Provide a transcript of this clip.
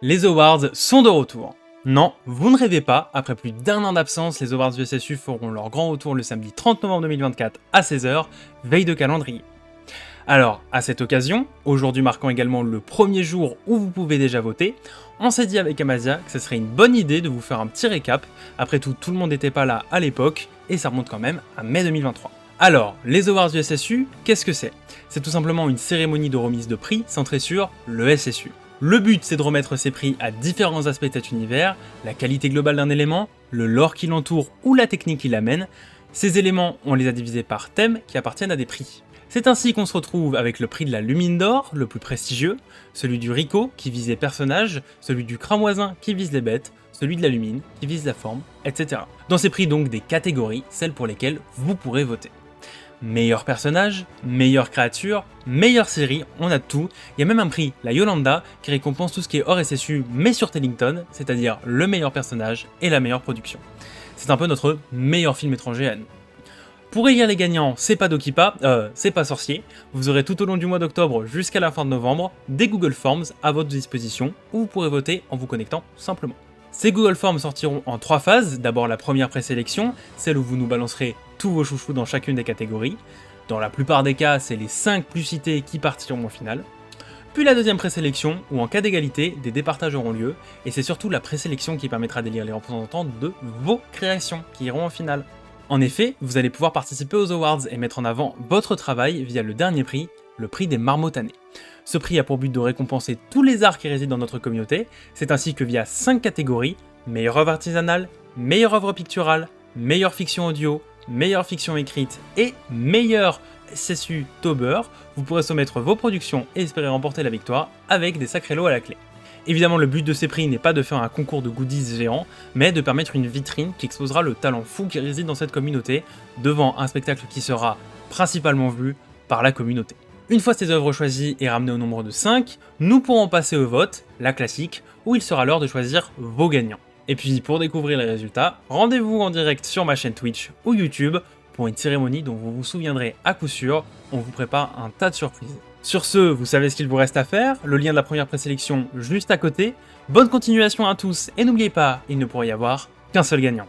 Les awards sont de retour. Non, vous ne rêvez pas, après plus d'un an d'absence, les awards du SSU feront leur grand retour le samedi 30 novembre 2024 à 16 h, veille de calendrier. Alors, à cette occasion, aujourd'hui marquant également le premier jour où vous pouvez déjà voter, on s'est dit avec Amazia que ce serait une bonne idée de vous faire un petit récap, après tout le monde n'était pas là à l'époque, et ça remonte quand même à mai 2023. Alors, les awards du SSU, qu'est-ce que c'est? C'est tout simplement une cérémonie de remise de prix centrée sur le SSU. Le but, c'est de remettre ces prix à différents aspects de cet univers, la qualité globale d'un élément, le lore qui l'entoure ou la technique qui l'amène. Ces éléments, on les a divisés par thèmes qui appartiennent à des prix. C'est ainsi qu'on se retrouve avec le prix de la Lumine d'or, le plus prestigieux, celui du Rico qui vise les personnages, celui du Cramoisin qui vise les bêtes, celui de la Lumine qui vise la forme, etc. Dans ces prix donc des catégories, celles pour lesquelles vous pourrez voter. Meilleur personnage, meilleure créature, meilleure série, on a tout. Il y a même un prix, la Yolanda, qui récompense tout ce qui est hors SSU mais sur Tellington, c'est-à-dire le meilleur personnage et la meilleure production. C'est un peu notre meilleur film étranger à nous. Pour élire les gagnants, c'est pas Dokipa, c'est pas sorcier. Vous aurez tout au long du mois d'octobre jusqu'à la fin de novembre des Google Forms à votre disposition où vous pourrez voter en vous connectant simplement. Ces Google Forms sortiront en 3 phases. D'abord la première présélection, celle où vous nous balancerez tous vos chouchous dans chacune des catégories. Dans la plupart des cas, c'est les 5 plus cités qui partiront au final. Puis la deuxième présélection, où en cas d'égalité, des départages auront lieu, et c'est surtout la présélection qui permettra d'élire les représentants de vos créations qui iront en finale. En effet, vous allez pouvoir participer aux awards et mettre en avant votre travail via le dernier prix, le prix des Marmottanés. Ce prix a pour but de récompenser tous les arts qui résident dans notre communauté, c'est ainsi que via 5 catégories, meilleure œuvre artisanale, meilleure œuvre picturale, meilleure fiction audio, meilleure fiction écrite et meilleur SSU Tauber, vous pourrez soumettre vos productions et espérer remporter la victoire avec des sacrés lots à la clé. Évidemment, le but de ces prix n'est pas de faire un concours de goodies géant, mais de permettre une vitrine qui exposera le talent fou qui réside dans cette communauté, devant un spectacle qui sera principalement vu par la communauté. Une fois ces œuvres choisies et ramenées au nombre de 5, nous pourrons passer au vote, la classique, où il sera l'heure de choisir vos gagnants. Et puis pour découvrir les résultats, rendez-vous en direct sur ma chaîne Twitch ou YouTube pour une cérémonie dont vous vous souviendrez à coup sûr, on vous prépare un tas de surprises. Sur ce, vous savez ce qu'il vous reste à faire, le lien de la première présélection juste à côté. Bonne continuation à tous et n'oubliez pas, il ne pourrait y avoir qu'un seul gagnant.